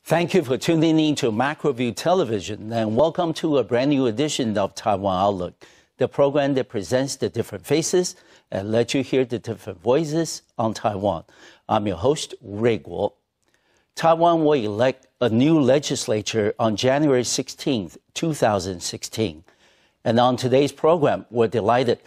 Thank you for tuning in to Macroview Television, and welcome to a brand new edition of Taiwan Outlook, the program that presents the different faces and lets you hear the different voices on Taiwan. I'm your host, Ray Guo. Taiwan will elect a new legislature on January 16, 2016. And on today's program, we're delighted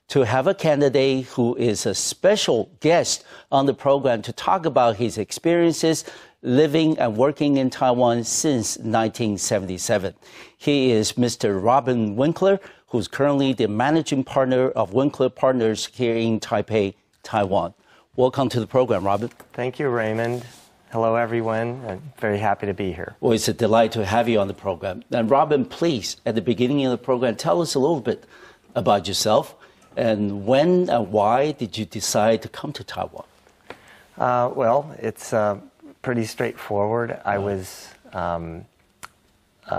to have a candidate who is a special guest on the program to talk about his experiences living and working in Taiwan since 1977. He is Mr. Robin Winkler, who's currently the managing partner of Winkler Partners here in Taipei, Taiwan. Welcome to the program, Robin. Thank you, Raymond. Hello, everyone. I'm very happy to be here. Well, it's a delight to have you on the program. And Robin, please, at the beginning of the program, tell us a little bit about yourself and when and why did you decide to come to Taiwan? Well, it's pretty straightforward. I was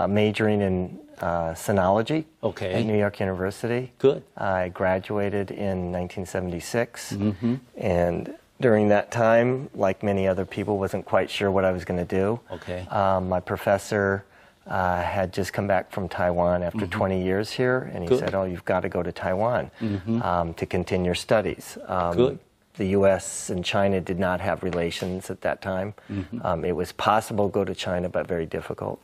majoring in sinology at New York University. Good. I graduated in 1976, and during that time, like many other people, wasn't quite sure what I was going to do. Okay. My professor had just come back from Taiwan after 20 years here, and he said, "Oh, you've got to go to Taiwan to continue your studies." Good. The U.S. and China did not have relations at that time. It was possible to go to China, but very difficult.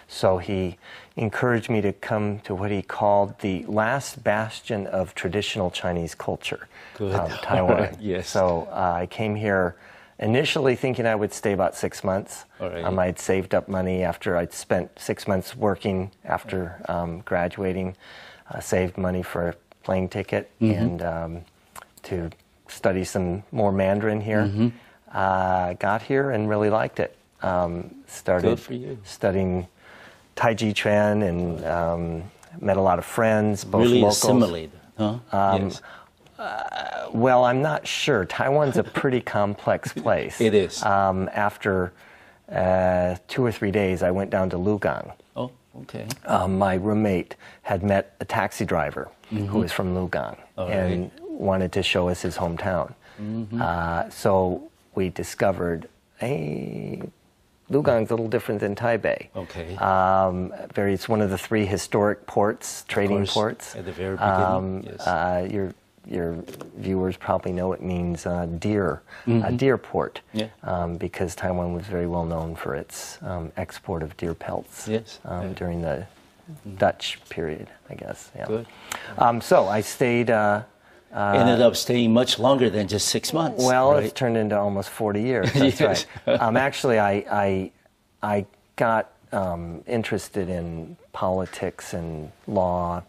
So he encouraged me to come to what he called the last bastion of traditional Chinese culture, Taiwan. Yes. So I came here initially thinking I would stay about 6 months. I'd saved up money after I'd spent 6 months working after graduating, saved money for a plane ticket and to study some more Mandarin here. Got here and really liked it. Started studying Tai Chi Chuan and met a lot of friends, both really locals. Assimilated, huh? Yes. Well, I'm not sure. Taiwan's a pretty complex place. It is. After 2 or 3 days, I went down to Lugang. Oh, okay. My roommate had met a taxi driver who was from Lugang and wanted to show us his hometown. So we discovered, hey, Lugang's a little different than Taipei. Okay. It's one of the 3 historic ports, trading ports. At the very beginning, yes. Your viewers probably know it means deer, a deer port, because Taiwan was very well known for its export of deer pelts during the Dutch period, I guess. Yeah. Good. So I stayed. Ended up staying much longer than just 6 months. Well, it's turned into almost 40 years. That's right. Actually, I got interested in politics and law,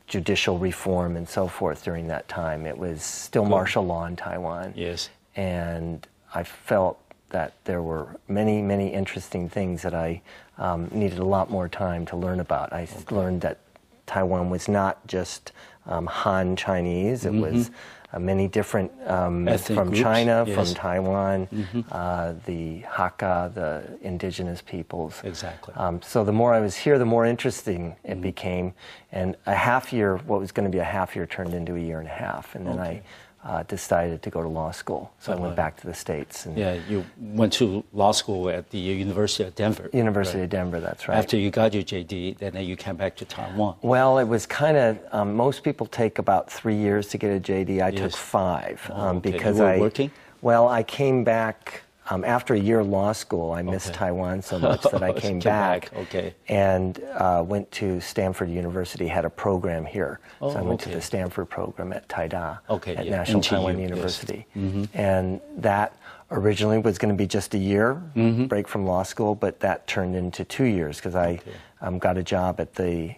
judicial reform, and so forth during that time. It was still martial law in Taiwan. Yes. And I felt that there were many, many interesting things that I needed a lot more time to learn about. I learned that Taiwan was not just Han Chinese. It was many different from groups. China, from Taiwan, the Hakka, the indigenous peoples. Exactly. So the more I was here, the more interesting it became. And a half year, what was going to be a half year, turned into a year and a half. And then I decided to go to law school. So I went back to the States. And you went to law school at the University of Denver. University of Denver, that's right. After you got your JD, then you came back to Taiwan. Well, it was kind of, most people take about 3 years to get a JD. I took 5. Because you were working? Well, I came back. After a year of law school, I missed Taiwan so much that I came back and went to Stanford University, had a program here. So I went to the Stanford program at Taida, at National Taiwan University. And that originally was going to be just a year break from law school, but that turned into 2 years because I got a job at the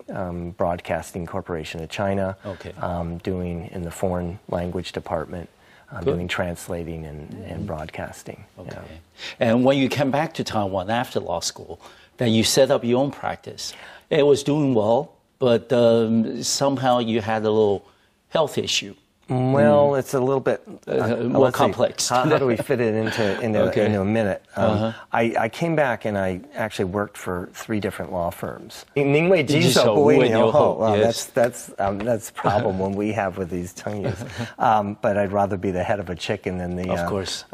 Broadcasting Corporation of China, doing in the foreign language department. Doing translating and broadcasting. And when you came back to Taiwan after law school, then you set up your own practice. It was doing well, but somehow you had a little health issue. Well, it's a little bit more complex. How do we fit it into a minute? I came back and I actually worked for 3 different law firms. 因为棘手不为牛后. That's a problem when we have with these tongues. But I'd rather be the head of a chicken than the of course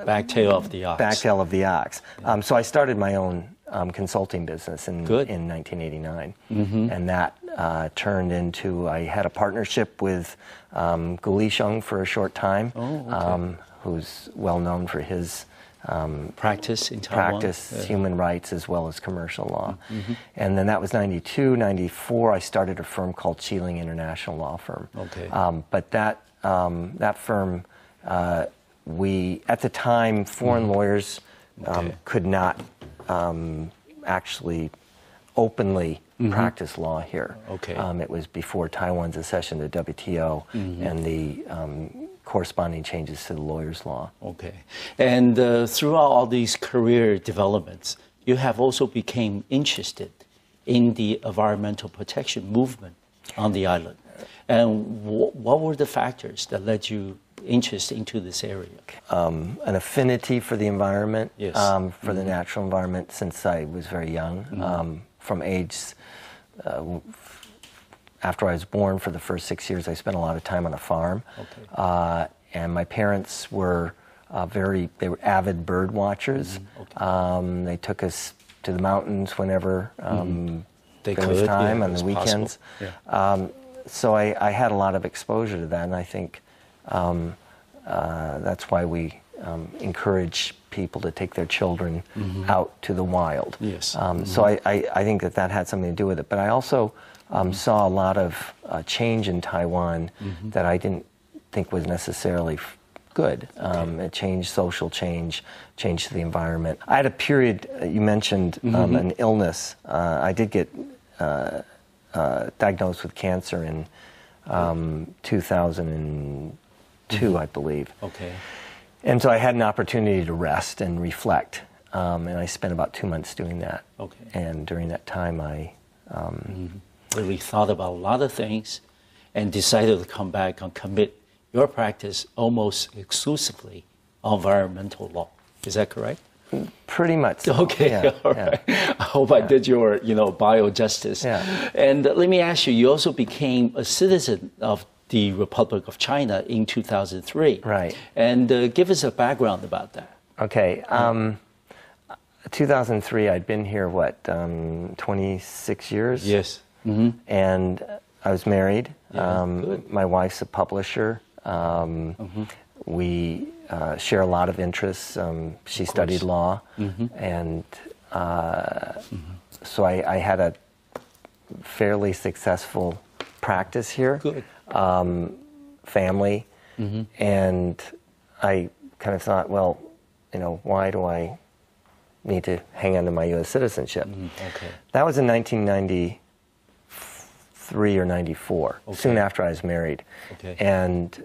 back tail of the ox. Back tail of the ox. So I started my own consulting business in 1989, and that turned into, I had a partnership with Gu Lixiong for a short time, who's well known for his practice in Taiwan. Human rights as well as commercial law. And then that was 92, 94, I started a firm called Chiling International Law Firm. But that firm, we, at the time, foreign lawyers could not actually openly practice law here. It was before Taiwan's accession to WTO and the corresponding changes to the lawyer's law. And throughout all these career developments, you have also become interested in the environmental protection movement on the island. And what were the factors that led you interest into this area? An affinity for the environment, for the natural environment since I was very young. From age, after I was born, for the first 6 years, I spent a lot of time on a farm. And my parents were they were avid bird watchers. They took us to the mountains whenever there was time, on the weekends. So I had a lot of exposure to that, and I think that's why we encourage people to take their children out to the wild. So I think that had something to do with it. But I also saw a lot of change in Taiwan that I didn't think was necessarily good. It changed, social change to the environment. I had a period, you mentioned an illness. I did get diagnosed with cancer in 2002, I believe. And so I had an opportunity to rest and reflect, and I spent about 2 months doing that. And during that time, I really thought about a lot of things and decided to come back and commit your practice almost exclusively on environmental law. Is that correct? Pretty much. All right. I hope I did your, bio justice. And let me ask you, you also became a citizen of the Republic of China in 2003. And give us a background about that. 2003, I'd been here, 26 years? And I was married. My wife's a publisher. We share a lot of interests. She studied law. And so I had a fairly successful practice here. Family. And I kind of thought, well, why do I need to hang on to my U.S. citizenship? That was in 1993 or 94, soon after I was married. And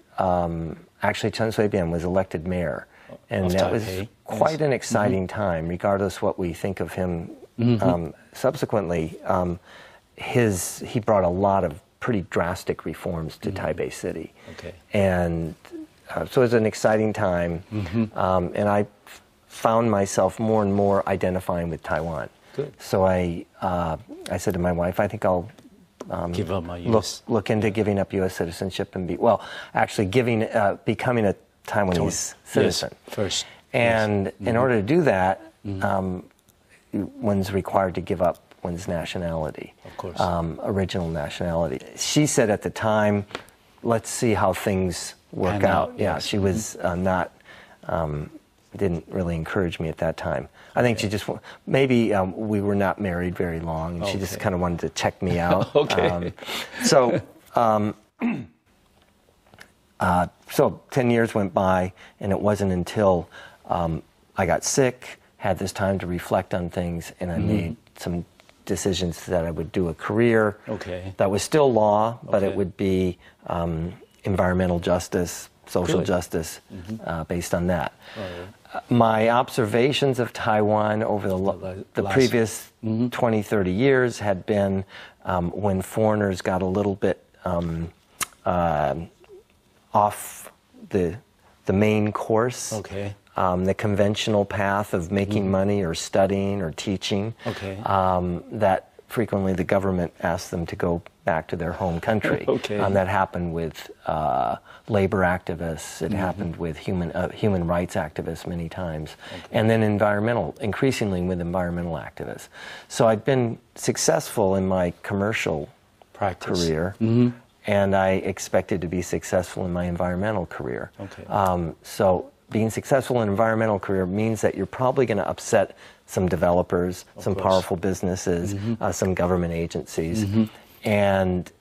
actually, Chen Shui-bian was elected mayor. And that was quite an exciting time, regardless what we think of him subsequently. He brought a lot of pretty drastic reforms to Taipei City. And so it was an exciting time. And I found myself more and more identifying with Taiwan. So I said to my wife, I think I'll give up my US. Look into giving up U.S. citizenship and becoming a Taiwanese citizen. First. And in order to do that, one's required to give up one's nationality, original nationality. She said at the time, let's see how things work out. She was didn't really encourage me at that time. I think she just, maybe we were not married very long, and she just kind of wanted to check me out. So 10 years went by, and it wasn't until I got sick, had this time to reflect on things, and I made some decisions that I would do a career that was still law, but it would be environmental justice, social justice, based on that. My observations of Taiwan over the previous 20, 30 years had been when foreigners got a little bit off the main course. Okay. The conventional path of making money or studying or teaching. Okay. That frequently the government asks them to go back to their home country. Okay. That happened with labor activists. It happened with human rights activists many times. Okay. And then increasingly with environmental activists. So I've been successful in my commercial career. And I expected to be successful in my environmental career. Okay. So being successful in an environmental career means that you're probably going to upset some developers, some powerful businesses, some government agencies. And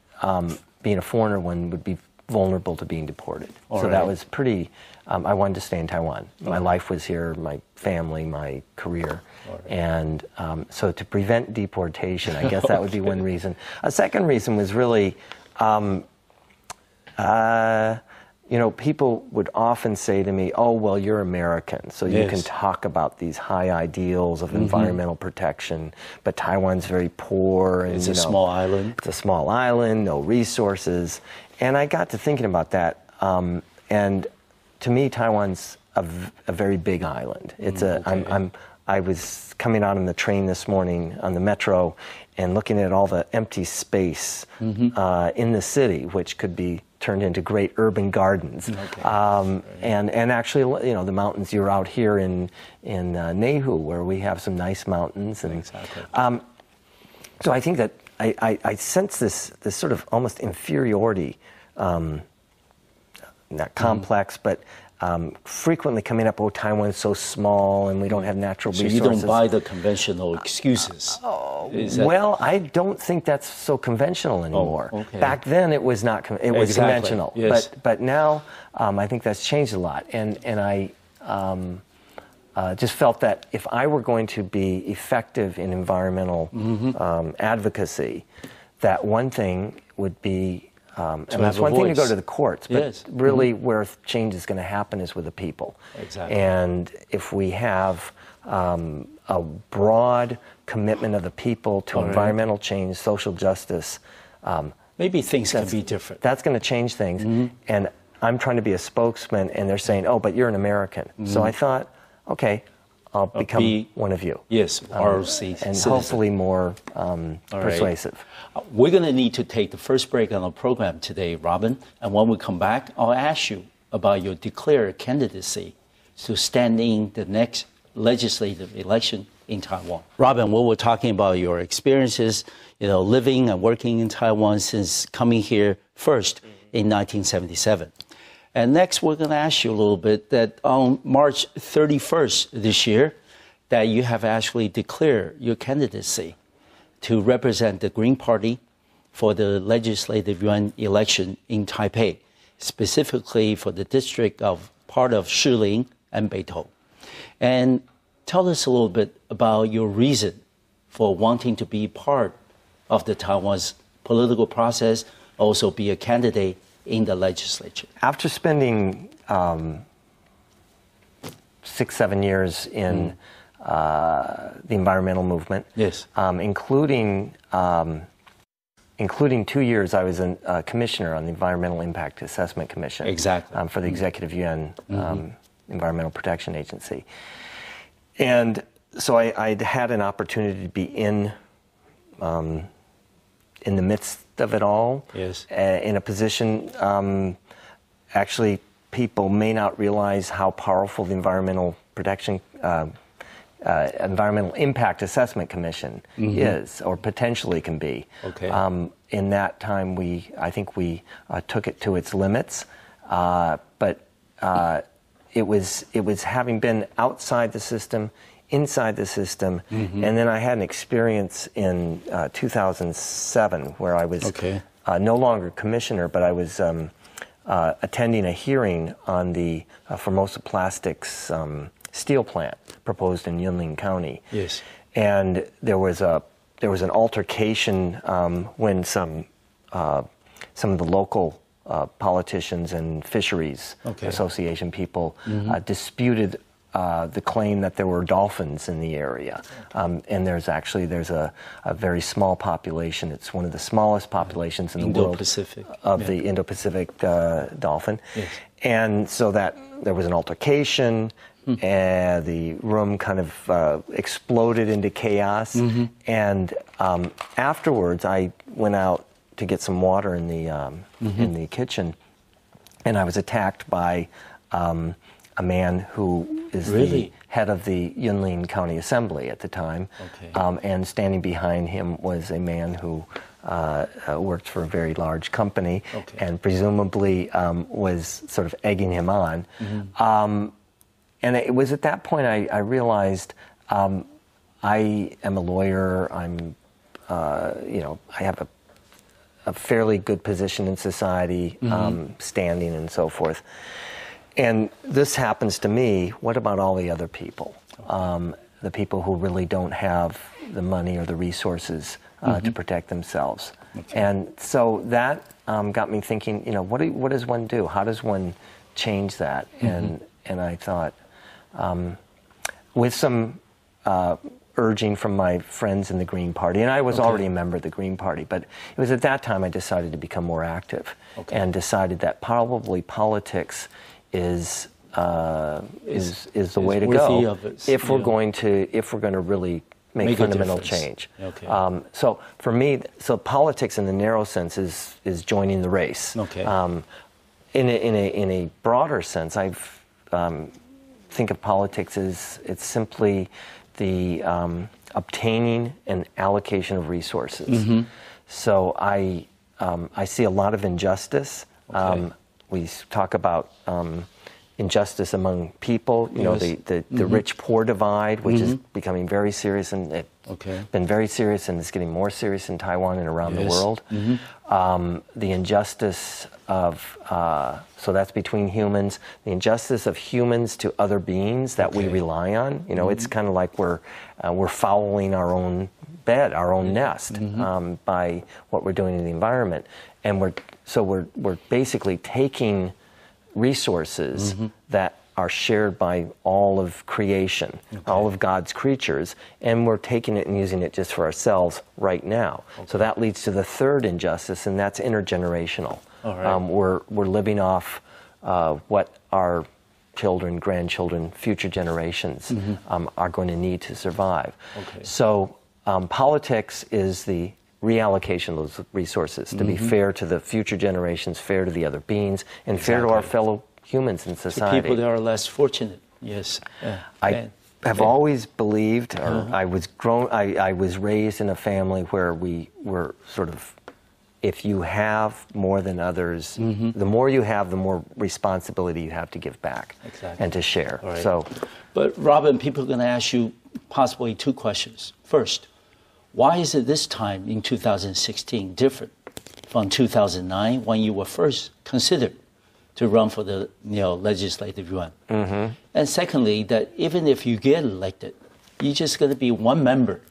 being a foreigner, one would be vulnerable to being deported. That was pretty, I wanted to stay in Taiwan. My life was here, my family, my career. And so to prevent deportation, I guess that would be one reason. A second reason was really, you know, people would often say to me, oh, well, you're American, so you can talk about these high ideals of environmental protection, but Taiwan's very poor. And, it's a small island. It's a small island, no resources. And I got to thinking about that. And to me, Taiwan's a very big island. It's I was coming out on the train this morning on the metro and looking at all the empty space in the city, which could be turned into great urban gardens. And actually, you know, the mountains, you're out here in Nehu, where we have some nice mountains. And so I think that I sense this sort of almost inferiority, not complex, but frequently coming up, oh, Taiwan's so small and we don't have natural resources. So you don't buy the conventional excuses? Well, I don't think that's so conventional anymore. Back then it was not, it was conventional. But now I think that's changed a lot. And I just felt that if I were going to be effective in environmental advocacy, that one thing would be, and that's one thing to go to the courts, but really where change is going to happen is with the people. And if we have a broad commitment of the people to environmental change, social justice, maybe things can be different. That's going to change things. And I'm trying to be a spokesman, and they're saying, oh, but you're an American. So I thought, okay, I'll become one of you. ROC. And hopefully more persuasive. We're going to need to take the first break on the program today, Robin. And when we come back, I'll ask you about your declared candidacy to stand in the next legislative election in Taiwan. Robin, we were talking about your experiences, you know, living and working in Taiwan since coming here first in 1977. And next, we're going to ask you a little bit that on March 31st this year, that you have actually declared your candidacy to represent the Green Party for the Legislative Yuan election in Taipei, specifically for the district of part of Shiling and Beitou. And tell us a little bit about your reason for wanting to be part of the Taiwan's political process, also be a candidate in the legislature. After spending 6-7 years in the environmental movement, including 2 years I was a commissioner on the Environmental Impact Assessment Commission for the Executive Yuan Environmental Protection Agency. And so I'd had an opportunity to be in the midst of it all, in a position, actually people may not realize how powerful the Environmental Protection, Environmental Impact Assessment Commission is, or potentially can be. In that time, I think we took it to its limits, but it was having been outside the system, inside the system, and then I had an experience in 2007 where I was no longer commissioner, but I was attending a hearing on the Formosa Plastics steel plant proposed in Yunlin County. And there was an altercation when some of the local politicians and fisheries association people disputed the claim that there were dolphins in the area, and there's a very small population. It's one of the smallest populations in the world of the Indo-Pacific dolphin, and so that there was an altercation. And the room kind of exploded into chaos. And afterwards, I went out to get some water in the kitchen, and I was attacked by a man who is the head of the Yunlin County Assembly at the time. And standing behind him was a man who worked for a very large company, and presumably was sort of egging him on. And it was at that point I realized I am a lawyer. I'm, I have a fairly good position in society, standing and so forth. And this happens to me. What about all the other people? The people who really don't have the money or the resources to protect themselves. And so that got me thinking. What does one do? How does one change that? And I thought. With some urging from my friends in the Green Party, and I was already a member of the Green Party, but it was at that time I decided to become more active, and decided that probably politics is the way to go if we're going to really make fundamental change. So for me, politics in the narrow sense is joining the race. In a broader sense, I've think of politics as it's simply the obtaining and allocation of resources. So I see a lot of injustice. We talk about injustice among people. The rich-poor divide, which is becoming very serious, and it's been very serious, and it's getting more serious in Taiwan and around the world. The injustice of so that's between humans. The injustice of humans to other beings that we rely on. It's kind of like we're fouling our own bed, our own nest, by what we're doing in the environment, and we're basically taking resources that are shared by all of creation, all of God's creatures, and we're taking it and using it just for ourselves right now. So that leads to the third injustice, and that's intergenerational. We're living off what our children, grandchildren, future generations are going to need to survive. So politics is the reallocation of those resources to be fair to the future generations, fair to the other beings, and fair to our fellow humans in society. To people that are less fortunate, I have always believed, or I was raised in a family where we were sort of, if you have more than others, the more you have, the more responsibility you have to give back and to share. So, but Robin, people are going to ask you possibly two questions. First, why is it this time in 2016 different from 2009 when you were first considered to run for the Legislative Yuan? And secondly, that even if you get elected, you're just going to be one member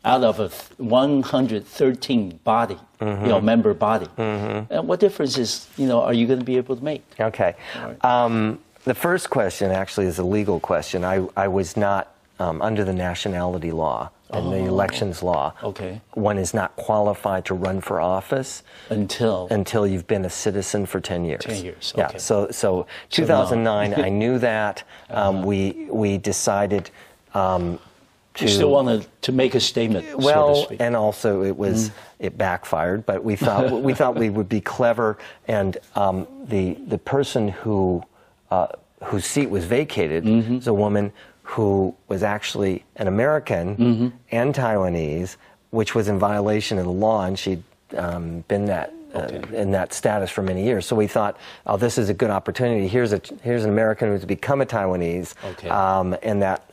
out of a 113 body, member body. And what differences, are you going to be able to make? The first question actually is a legal question. I was not under the nationality law and the elections law. One is not qualified to run for office until you've been a citizen for 10 years. 10 years. So 2009, I knew that. We decided. You still wanted to make a statement. Well, so to speak. And also it backfired. But we thought we would be clever, and the person whose seat was vacated is a woman who was actually an American and Taiwanese, which was in violation of the law, and she'd been in that status for many years. So we thought, this is a good opportunity. Here's an American who's become a Taiwanese, and that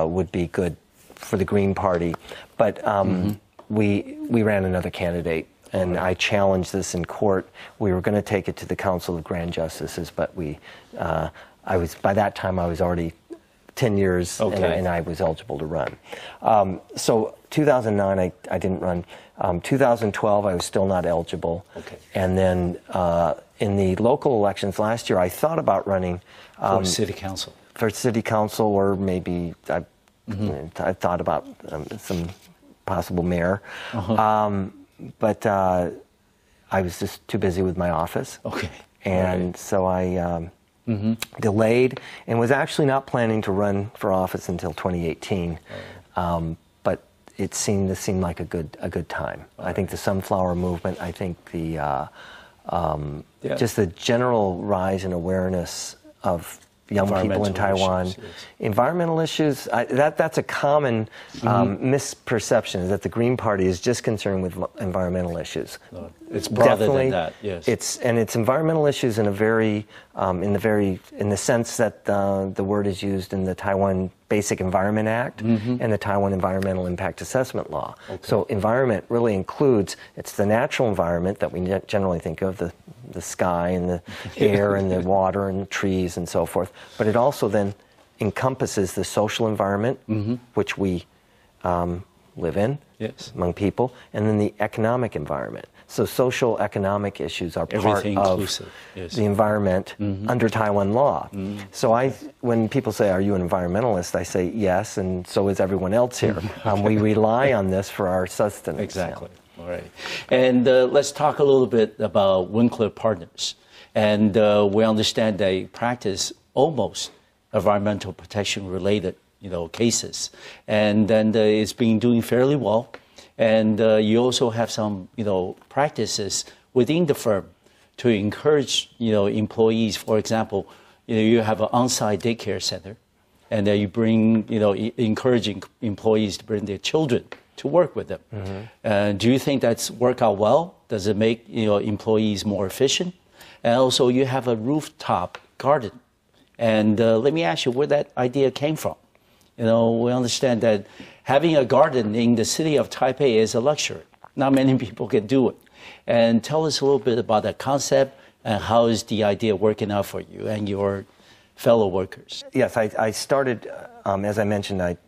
would be good for the Green Party. But we ran another candidate, and I challenged this in court. We were going to take it to the Council of Grand Justices, but by that time I was already 10 years, and I was eligible to run. So 2009, I didn't run. 2012, I was still not eligible. And then in the local elections last year, I thought about running for city council. for city council, or maybe I thought about some possible mayor. But I was just too busy with my office. Okay. And so I delayed and was actually not planning to run for office until 2018. But it seemed like a good time. I think the sunflower movement, I think the just the general rise in awareness of young people in Taiwan. Issues, yes. Environmental issues, that's a common misperception, is that the Green Party is just concerned with environmental issues. No, it's broader than that, yes. It's environmental issues in a very, in the sense that the word is used in the Taiwan Basic Environment Act and the Taiwan Environmental Impact Assessment Law. Okay. So environment really includes, it's the natural environment that we generally think of, the sky and the air and the water and the trees and so forth. But it also then encompasses the social environment, which we live in among people, and then the economic environment. So social economic issues are part of the environment under Taiwan law. So when people say, are you an environmentalist? I say yes, and so is everyone else here. We rely on this for our sustenance. Exactly. All right. And let's talk a little bit about Winkler Partners. And we understand they practice almost environmental protection related cases. And then it's been doing fairly well. And you also have some practices within the firm to encourage employees. For example, you have an on-site daycare center, and you bring encouraging employees to bring their children to work with them. Do you think that's worked out well? Does it make employees more efficient? And also, you have a rooftop garden. And let me ask you where that idea came from. We understand that having a garden in the city of Taipei is a luxury. Not many people can do it. And tell us a little bit about that concept and how is the idea working out for you and your fellow workers? Yes, I started, as I mentioned, I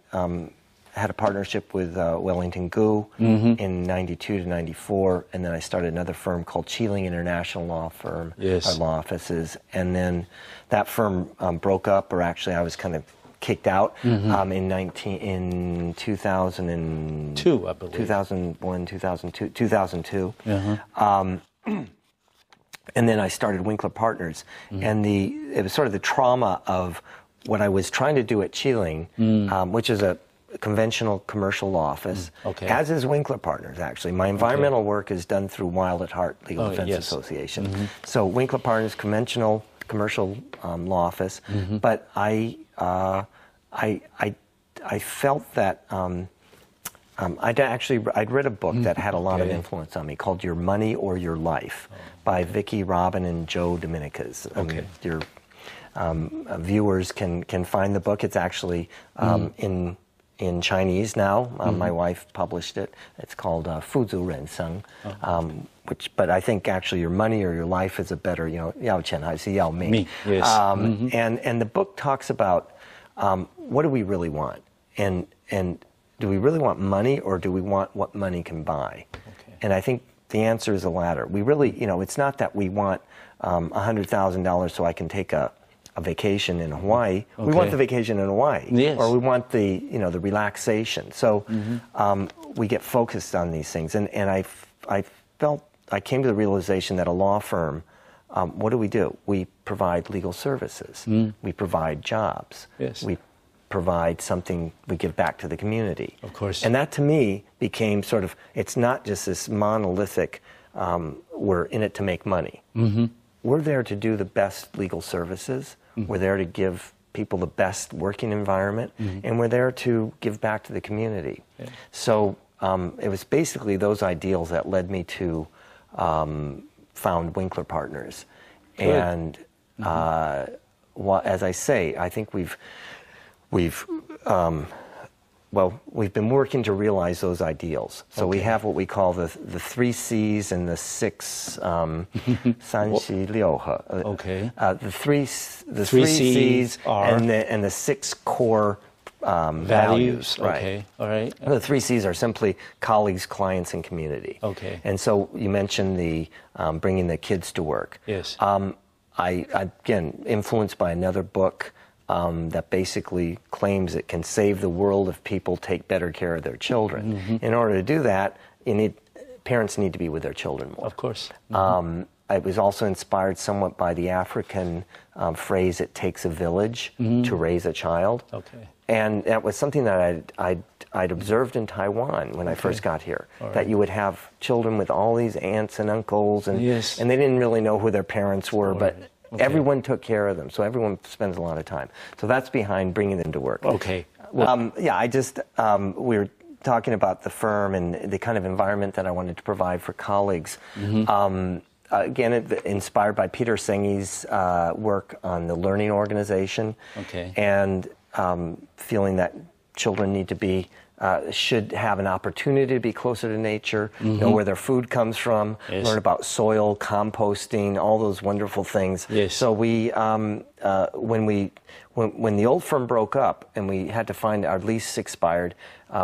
had a partnership with Wellington Gu in 92 to 94, and then I started another firm called Chiling International Law Firm, our law offices, and then that firm broke up, or actually I was kind of kicked out in 2002, I believe. 2001, 2002, 2002. And then I started Winkler Partners, and it was sort of the trauma of what I was trying to do at Chiling, which is a conventional commercial law office, as is Winkler Partners, actually. My environmental work is done through Wild at Heart Legal Defense Association. So Winkler Partners, conventional commercial law office, but I felt that I'd read a book that had a lot of influence on me called Your Money or Your Life by Vicki Robin and Joe Dominicas. Your viewers can find the book. It's actually in Chinese now. My wife published it. It's called 富足人生, but I think actually Your Money or Your Life is a better, 要钱还是要命. Yes. And the book talks about what do we really want, and do we really want money, or do we want what money can buy? And I think the answer is the latter. We really, it's not that we want $100,000 so I can take a vacation in Hawaii. We want the vacation in Hawaii, or we want the the relaxation. So we get focused on these things, and I came to the realization that a law firm, what do? We provide legal services. We provide jobs. We provide something, we give back to the community. Of course. And that to me became sort of, it's not just this monolithic, we're in it to make money. We're there to do the best legal services. We're there to give people the best working environment, and we're there to give back to the community. So it was basically those ideals that led me to found Winkler Partners. And as I say, I think we've been working to realize those ideals. So we have what we call the 3 C's and the 6 三西六合. The three C's and the 6 core values. Right. All right. The 3 C's are simply colleagues, clients, and community. And so you mentioned the bringing the kids to work. Yes. I again influenced by another book that basically claims it can save the world if people take better care of their children. In order to do that, parents need to be with their children more. Of course. I was also inspired somewhat by the African phrase, "It takes a village to raise a child." Okay. And that was something that I'd observed in Taiwan when I first got here, that you would have children with all these aunts and uncles, and they didn't really know who their parents were, but everyone took care of them, so everyone spends a lot of time. So that's behind bringing them to work. Okay. We were talking about the firm and the kind of environment that I wanted to provide for colleagues. Again, inspired by Peter Sengi's work on the learning organization, and feeling that children need to be, should have an opportunity to be closer to nature, know where their food comes from, learn about soil, composting, all those wonderful things. So we, when the old firm broke up and we had to find our lease expired,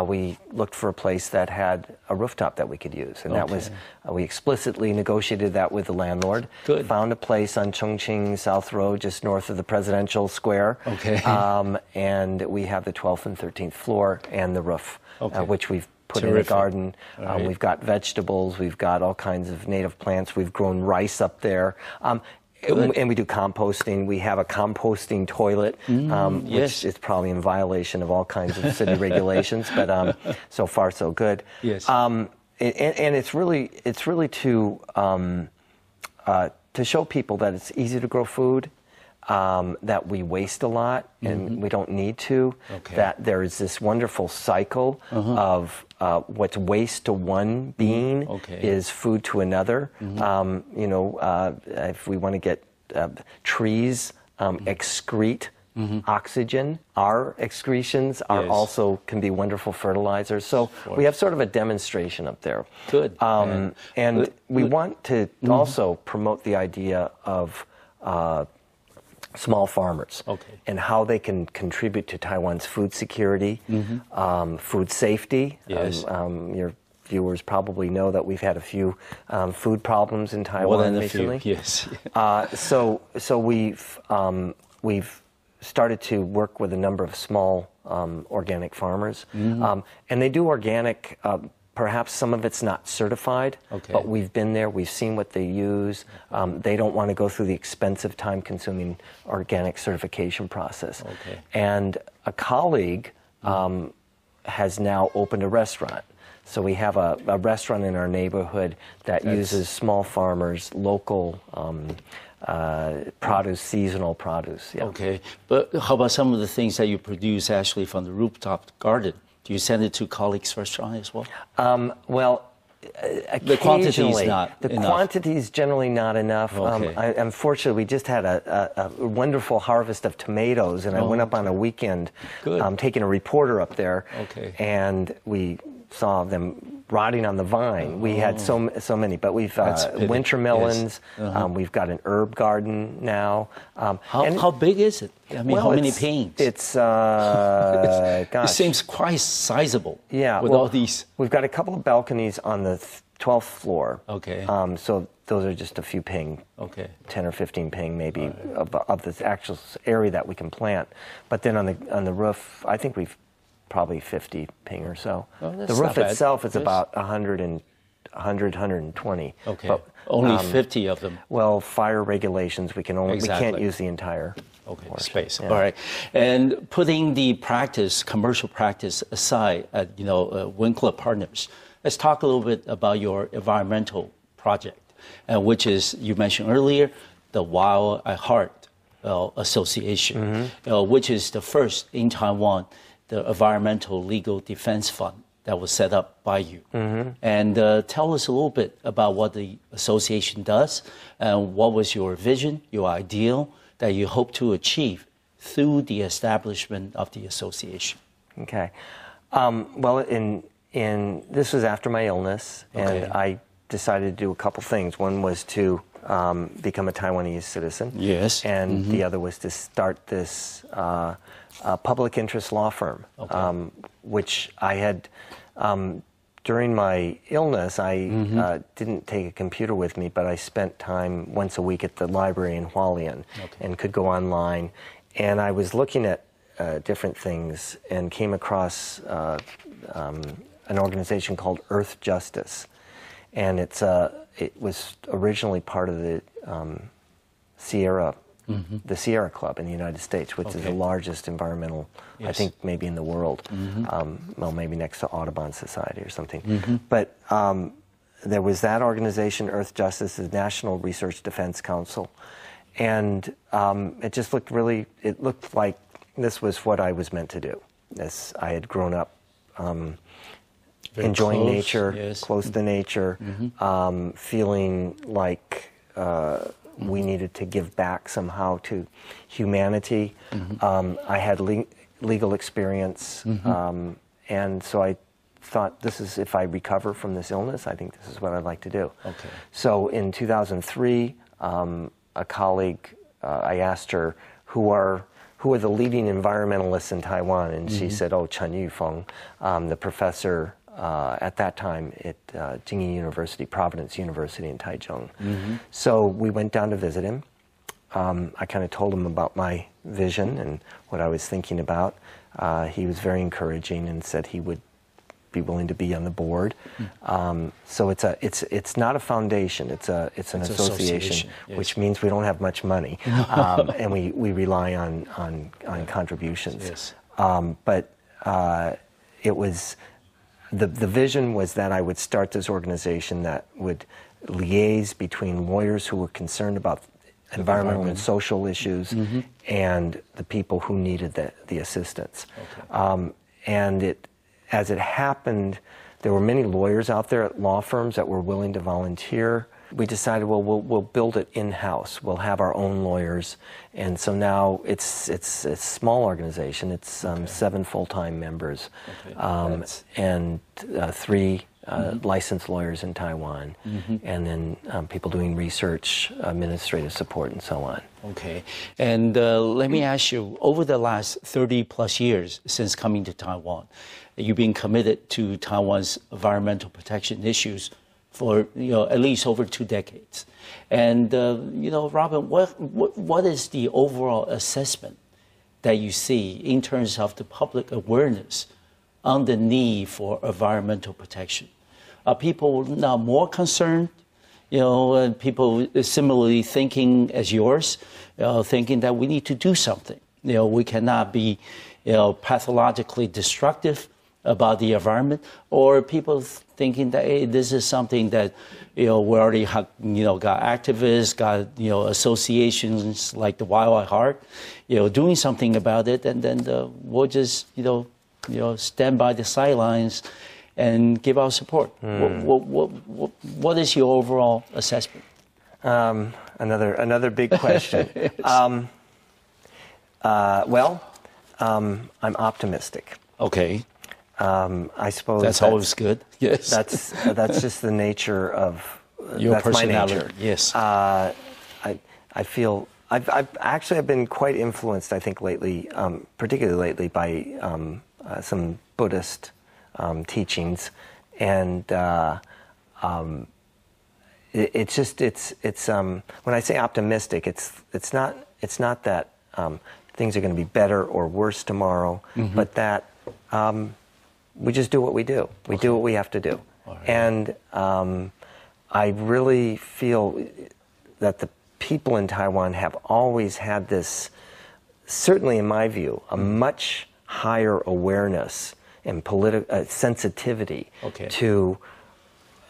we looked for a place that had a rooftop that we could use, and that was we explicitly negotiated that with the landlord. Found a place on Chongqing South Road, just north of the Presidential Square. And we have the 12th and 13th floor and the roof, which we've put in a garden. We've got vegetables. We've got all kinds of native plants. We've grown rice up there. And we do composting. We have a composting toilet, which is probably in violation of all kinds of city regulations, but so far so good. And it's really to show people that it's easy to grow food, that we waste a lot and we don't need to. That there is this wonderful cycle of what's waste to one being is food to another. You know, if we want to get trees excrete oxygen, our excretions are also can be wonderful fertilizers. So we have sort of a demonstration up there. And we want to also promote the idea of small farmers and how they can contribute to Taiwan's food security, food safety. Your viewers probably know that we've had a few food problems in Taiwan recently. So we've started to work with a number of small organic farmers, and they do organic. Perhaps some of it's not certified, but we've been there, we've seen what they use. They don't want to go through the expensive, time-consuming organic certification process. And a colleague has now opened a restaurant. So we have a restaurant in our neighborhood that uses small farmers, local produce, seasonal produce. But how about some of the things that you produce actually from the rooftop garden? Do you send it to colleagues' restaurant as well? Well, the quantity is not enough. The quantity is generally not enough. Unfortunately, we just had a wonderful harvest of tomatoes, and I went up on a weekend taking a reporter up there, and we saw them rotting on the vine. We had so many, but we've winter melons. We've got an herb garden now. How big is it? I mean, how many panes? It's gosh, it seems quite sizable. With all these. We've got a couple of balconies on the 12th floor. So those are just a few ping, 10 or 15 ping maybe of this actual area that we can plant. But then on the roof, I think we've probably 50 ping or so. The roof itself is about 100, 120. But only 50 of them. Well, fire regulations, we can't use the entire space. All right. And putting the practice, commercial practice aside at Winkler Partners, let's talk a little bit about your environmental project, which is, you mentioned earlier, the Wild at Heart Association, which is the first in Taiwan, the Environmental Legal Defense Fund that was set up by you. And tell us a little bit about what the association does and what was your vision, your ideal that you hope to achieve through the establishment of the association. Well, this was after my illness, and I decided to do a couple things. One was to become a Taiwanese citizen. And the other was to start this public interest law firm, which I had, during my illness, I didn't take a computer with me, but I spent time once a week at the library in Hualien and could go online. And I was looking at different things and came across an organization called Earth Justice. And it was originally part of the Sierra Club in the United States, which is the largest environmental, I think maybe in the world, well, maybe next to Audubon Society or something. But there was that organization, Earth Justice, the National Research Defense Council, and it just looked it looked like this was what I was meant to do. I had grown up enjoying nature, close to nature, feeling like we needed to give back somehow to humanity. I had legal experience, and so I thought, if I recover from this illness, I think this is what I'd like to do. Okay. So in 2003, a colleague, I asked her, who are the leading environmentalists in Taiwan? And she said, oh, Chen Yufeng, the professor at that time at Jingyi University, Providence University in Taichung. So we went down to visit him. I kind of told him about my vision and what I was thinking about. He was very encouraging and said he would be willing to be on the board. So it's not a foundation, it's an association, which means we don't have much money, and we rely on contributions. But it was the vision was that I would start this organization that would liaise between lawyers who were concerned about environmental and social issues and the people who needed the assistance. And as it happened, there were many lawyers out there at law firms that were willing to volunteer. We decided, well, we'll build it in-house. We'll have our own lawyers. And so now it's a small organization. It's 7 full-time members and 3 licensed lawyers in Taiwan, and then people doing research, administrative support, and so on. Okay. And let me ask you, over the last 30-plus years since coming to Taiwan, you've been committed to Taiwan's environmental protection issues for at least over 2 decades. And Robin, what is the overall assessment that you see in terms of the public awareness on the need for environmental protection? Are people now more concerned? And people similarly thinking as yours, thinking that we need to do something. We cannot be, pathologically destructive about the environment, or people thinking that, hey, this is something that, we already have, got activists, got, associations like the Wild Heart, doing something about it, and then we'll just, stand by the sidelines and give our support. What is your overall assessment? Another big question. Well, I'm optimistic. Okay. I suppose that's always good. Yes. That's just the nature of your personality. My nature. Yes. I feel I've been quite influenced, I think, lately, particularly lately, by some Buddhist teachings, and it's when I say optimistic, it's not that things are going to be better or worse tomorrow, but that we just do what we do. We do what we have to do, and I really feel that the people in Taiwan have always had this, certainly in my view, a much higher awareness and sensitivity to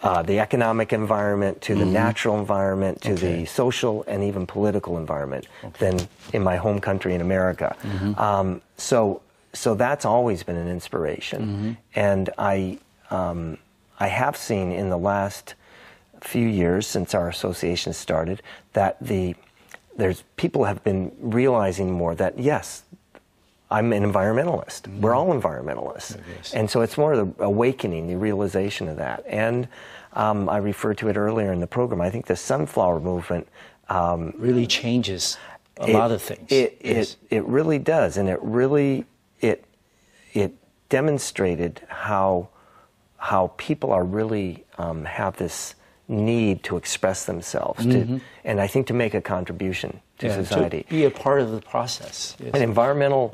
the economic environment, to the natural environment, to the social and even political environment than in my home country in America. So that's always been an inspiration. And I have seen in the last few years since our association started that people have been realizing more that, yes, I'm an environmentalist. We're all environmentalists. And so it's more of the awakening, the realization of that. And I referred to it earlier in the program. I think the sunflower movement really changes a lot of things. It really does. And it demonstrated how people are really have this need to express themselves, and I think to make a contribution to society. To be a part of the process. Yes. And environmental,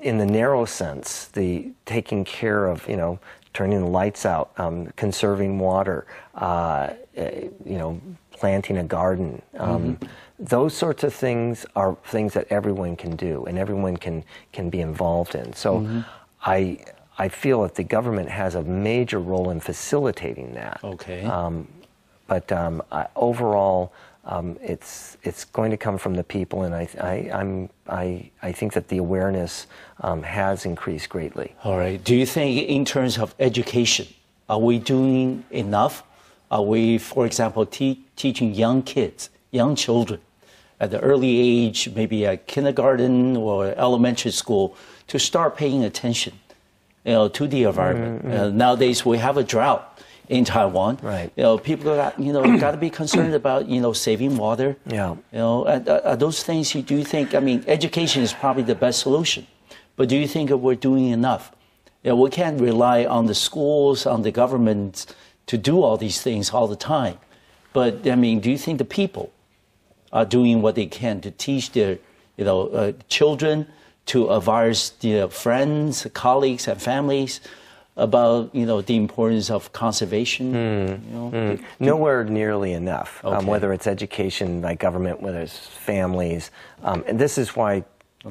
in the narrow sense, the taking care of, turning the lights out, conserving water, planting a garden. Those sorts of things are things that everyone can do and everyone can be involved in. So I feel that the government has a major role in facilitating that. Okay. But overall, it's going to come from the people, and I think that the awareness has increased greatly. All right. Do you think, in terms of education, are we doing enough? Are we, for example, teaching young children, at the early age, maybe at kindergarten or elementary school, to start paying attention, to the environment? Nowadays, we have a drought in Taiwan. Right. People got to be concerned about, saving water. Yeah. Those things. Do you think? I mean, education is probably the best solution, but do you think that we're doing enough? We can't rely on the schools, on the government to do all these things all the time. But I mean, do you think the people are doing what they can to teach their, children, to advise their friends, colleagues, and families about, the importance of conservation? Nowhere nearly enough. Whether it's education by government, whether it's families, and this is why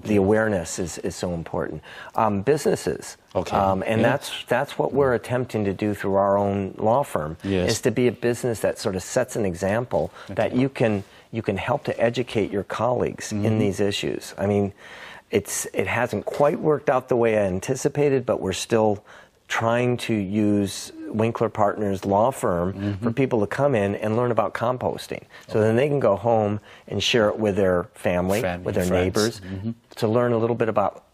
the awareness is so important. Businesses, and that's what we're attempting to do through our own law firm, is to be a business that sort of sets an example that you can help to educate your colleagues in these issues. I mean, it hasn't quite worked out the way I anticipated, but we're still trying to use Winkler Partners law firm for people to come in and learn about composting. So then they can go home and share it with their family with their neighbors, to learn a little bit about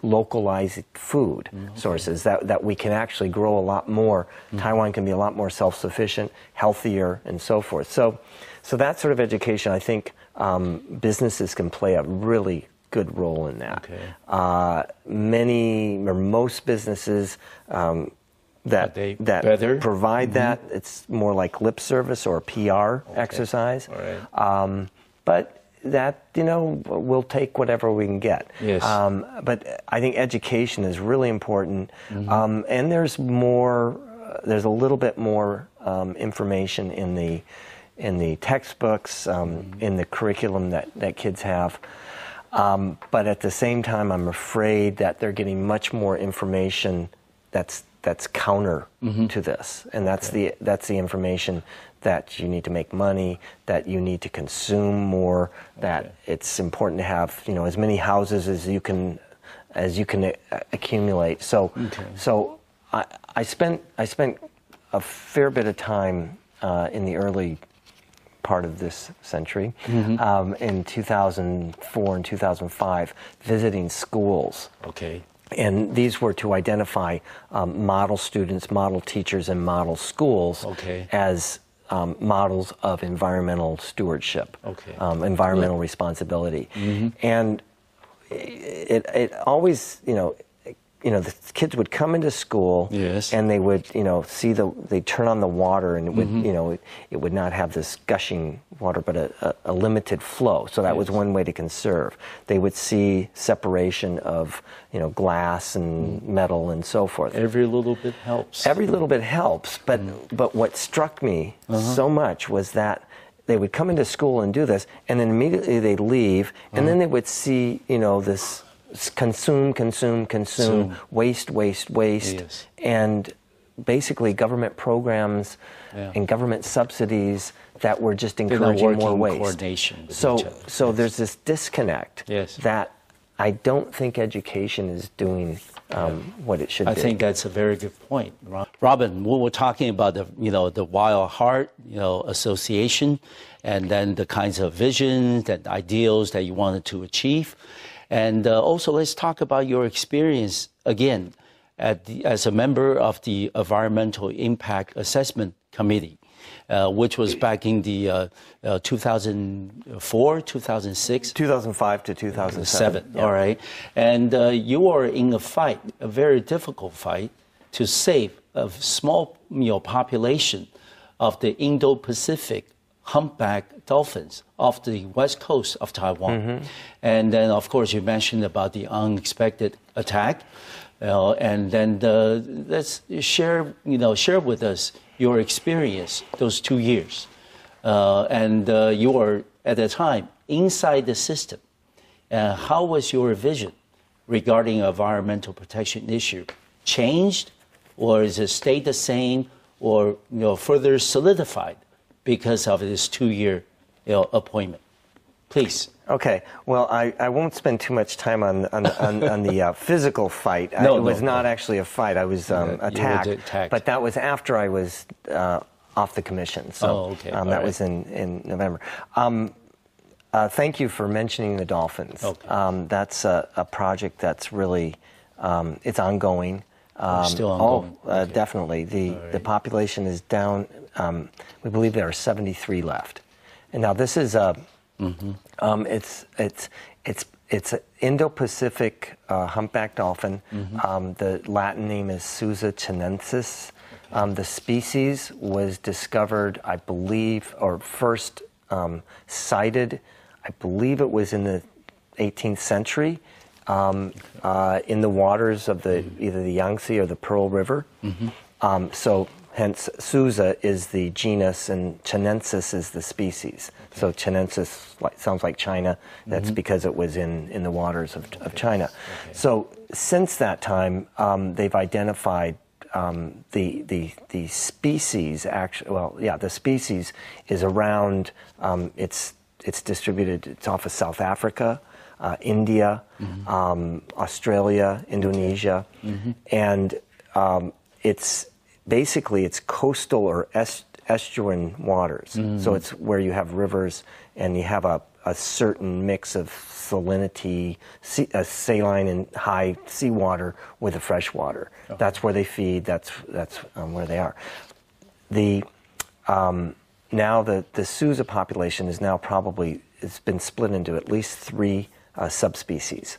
localized food sources, that we can actually grow a lot more. Taiwan can be a lot more self-sufficient, healthier, and so forth. So that sort of education, I think businesses can play a really good role in that. Many or most businesses that provide that, it's more like lip service or a PR exercise. But that, we'll take whatever we can get. But I think education is really important. And there's a little bit more information in the textbooks, in the curriculum that kids have. But at the same time, I'm afraid that they're getting much more information that's counter to this, and that's the information that you need to make money, that you need to consume more, that it's important to have as many houses as you can accumulate. So I spent a fair bit of time in the early part of this century, in 2004 and 2005, visiting schools. And these were to identify model students, model teachers, and model schools as models of environmental stewardship, environmental responsibility. And it always, the kids would come into school, and they would, they'd turn on the water, and it would, it would not have this gushing water, but a limited flow. So that was one way to conserve. They would see separation of, glass and metal and so forth. Every little bit helps. Every little bit helps. But what struck me so much was that they would come into school and do this, and then immediately they'd leave, and then they would see, this consume, waste, and basically government programs and government subsidies that were just encouraging more waste. So there's this disconnect that I don't think education is doing what it should be. I think that's a very good point, Robin. We were talking about the Wild Heart Association, and then the kinds of visions and ideals that you wanted to achieve. And also, let's talk about your experience, again, as a member of the Environmental Impact Assessment Committee, which was back in the 2004, 2006? 2005 to 2007. All right. And you were in a fight, a very difficult fight, to save a small population of the Indo-Pacific humpback dolphins off the west coast of Taiwan. And then, of course, you mentioned about the unexpected attack. And then let's share with us your experience those 2 years. And you were, at the time, inside the system. How was your vision regarding environmental protection issue? Changed, or is it stayed the same, or further solidified because of this 2-year appointment? Please. Okay. Well, I won't spend too much time on the physical fight. It was not actually a fight. I was attacked. But that was after I was off the commission. So that was in November. Thank you for mentioning the Dolphins. Okay. That's a project that's really it's ongoing. Still ongoing. Definitely. The population is down. We believe there are 73 left. And now this is it's an Indo-Pacific humpback dolphin. The Latin name is Sousa chinensis. The species was discovered, I believe, or first cited, I believe it was in the 18th century in the waters of either the Yangtze or the Pearl River. So hence Sousa is the genus and chinensis is the species. So chinensis sounds like China. That's because it was in the waters of China. So since that time, they've identified the species. The species is around. It's distributed. It's off of South Africa, India, Australia, Indonesia, and it's coastal or estuarine waters. So it's where you have rivers and you have a certain mix of salinity, saline and high seawater with the fresh water. That's where they feed. That's where they are. Now the Sousa population is now it's been split into at least 3 subspecies.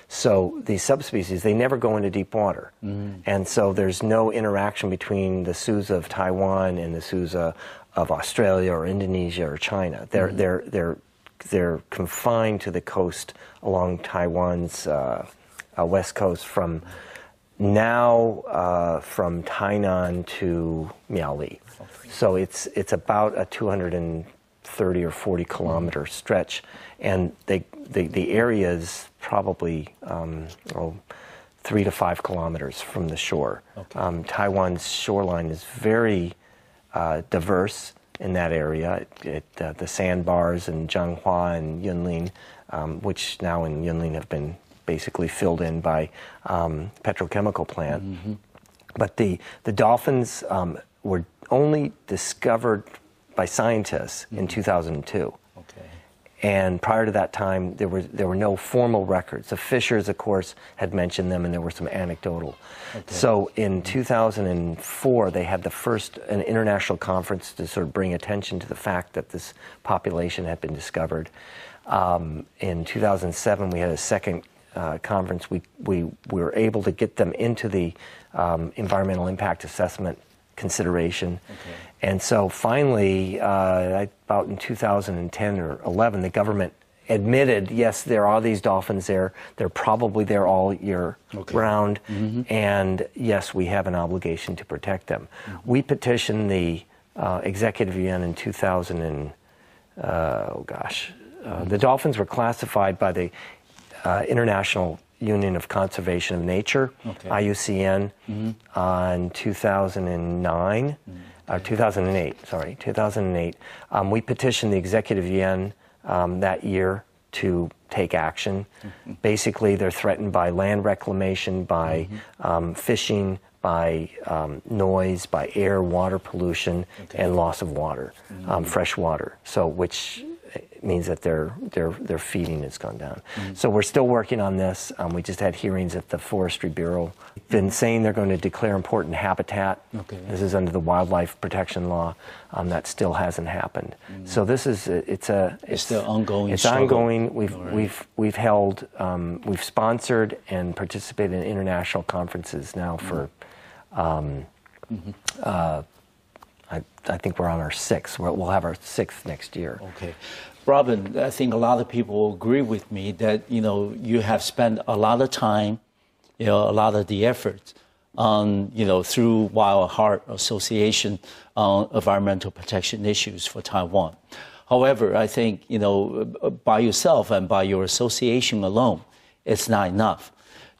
So these subspecies, they never go into deep water. And so there's no interaction between the Sousa of Taiwan and the Sousa of Australia or Indonesia or China. They're confined to the coast along Taiwan's west coast from Tainan to Miaoli. So it's about a 230 or 40 kilometer stretch, and the area is probably 3 to 5 kilometers from the shore. Taiwan's shoreline is very diverse in that area. The sandbars in Zhanghua and Yunlin, which now in Yunlin have been basically filled in by petrochemical plant. But the dolphins were only discovered by scientists in 2002. And prior to that time, there were no formal records. The fishers, of course, had mentioned them, and there were some anecdotal. So in 2004, they had an international conference to sort of bring attention to the fact that this population had been discovered. In 2007, we had a second conference. We were able to get them into the environmental impact assessment consideration. And so finally, about in 2010 or 11, the government admitted, yes, there are these dolphins there. They're probably there all year round. And yes, we have an obligation to protect them. We petitioned the Executive Yuan in 2000 the dolphins were classified by the International Union of Conservation of Nature, IUCN, in 2009. 2008. We petitioned the Executive Yuan that year to take action. Basically, they're threatened by land reclamation, by fishing, by noise, by air, water pollution, and loss of water, fresh water. So, which means that their feeding has gone down. So we're still working on this. We just had hearings at the Forestry Bureau. Been saying they're going to declare important habitat. This is under the wildlife protection law. That still hasn't happened. So this is it's still ongoing. It's struggle. Ongoing. We've held we've sponsored and participated in international conferences now for I think we're on our 6th. We'll have our 6th next year. Okay. Robin, I think a lot of people will agree with me that, you have spent a lot of time, a lot of the effort on, through Wild at Heart Association on environmental protection issues for Taiwan. However, I think, by yourself and by your association alone, it's not enough.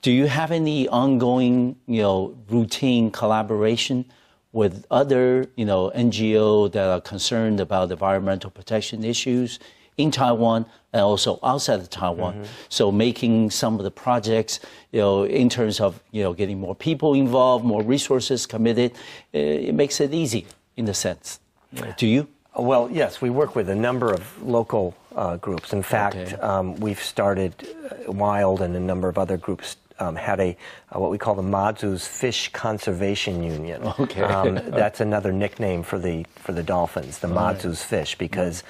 Do you have any ongoing, routine collaboration with other, NGO that are concerned about environmental protection issues in Taiwan and also outside of Taiwan? Mm-hmm. So making some of the projects, in terms of, getting more people involved, more resources committed, it makes it easy in a sense. Do you? Well, yes, we work with a number of local groups. In fact, we've started Wild and a number of other groups had what we call the Mazu's Fish Conservation Union. Okay. That's another nickname for the Dolphins, the Mazu's Fish, because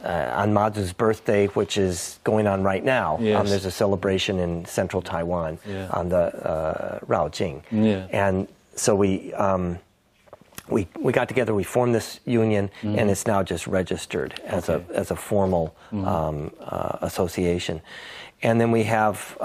on Mazu's birthday, which is going on right now, yes. There's a celebration in central Taiwan on the Raojing. Yeah. And so we got together, we formed this union, and it's now just registered as a formal association. And then we have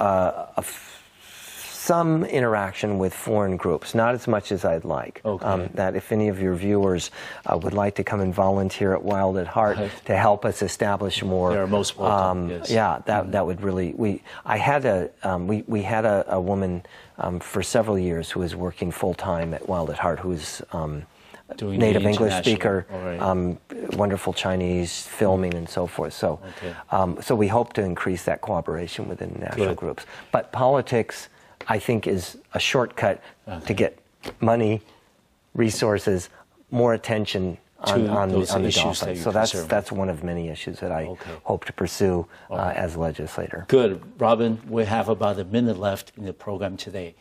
some interaction with foreign groups, not as much as I'd like. Okay. That if any of your viewers would like to come and volunteer at Wild at Heart to help us establish more, they're most welcome. Yes. Yeah, that would really. We had a woman for several years who was working full time at Wild at Heart, who was native English speaker, wonderful Chinese filming and so forth. So, so we hope to increase that cooperation within national groups. But politics, I think, is a shortcut to get money, resources, more attention on the Dolphins. So that's one of many issues that I hope to pursue as a legislator. Good. Robin, we have about a minute left in the program today.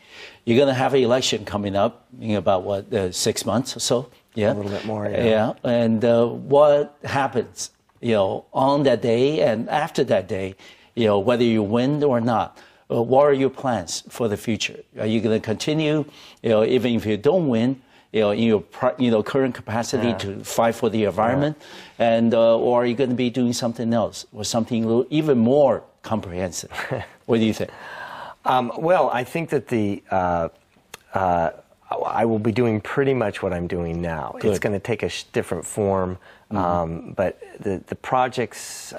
You're going to have an election coming up in about, 6 months or so? Yeah. A little bit more, yeah. And what happens, on that day and after that day, whether you win or not? What are your plans for the future? Are you going to continue, even if you don't win, in your current capacity to fight for the environment, and or are you going to be doing something else or something even more comprehensive? What do you think? Well, I think that I will be doing pretty much what I'm doing now. Good. It's going to take a different form, but the projects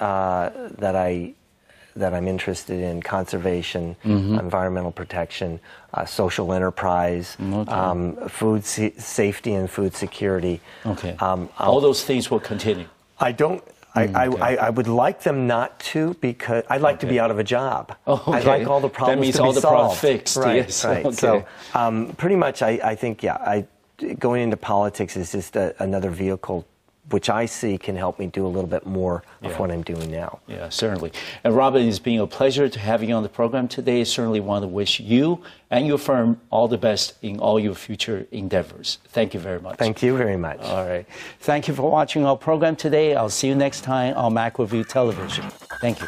that I'm interested in: conservation, environmental protection, social enterprise, food safety and food security. Okay. All those things will continue. I don't. I would like them not to, because I'd like to be out of a job. I'd like all the problems that means to be all the solved. problems fixed. Right, yes. right. Okay. So pretty much, I think, going into politics is just another vehicle which I see can help me do a little bit more of what I'm doing now. Yeah, certainly. And Robin, it's been a pleasure to have you on the program today. I certainly want to wish you and your firm all the best in all your future endeavors. Thank you very much. Thank you very much. All right. Thank you for watching our program today. I'll see you next time on MacroView Television. Thank you.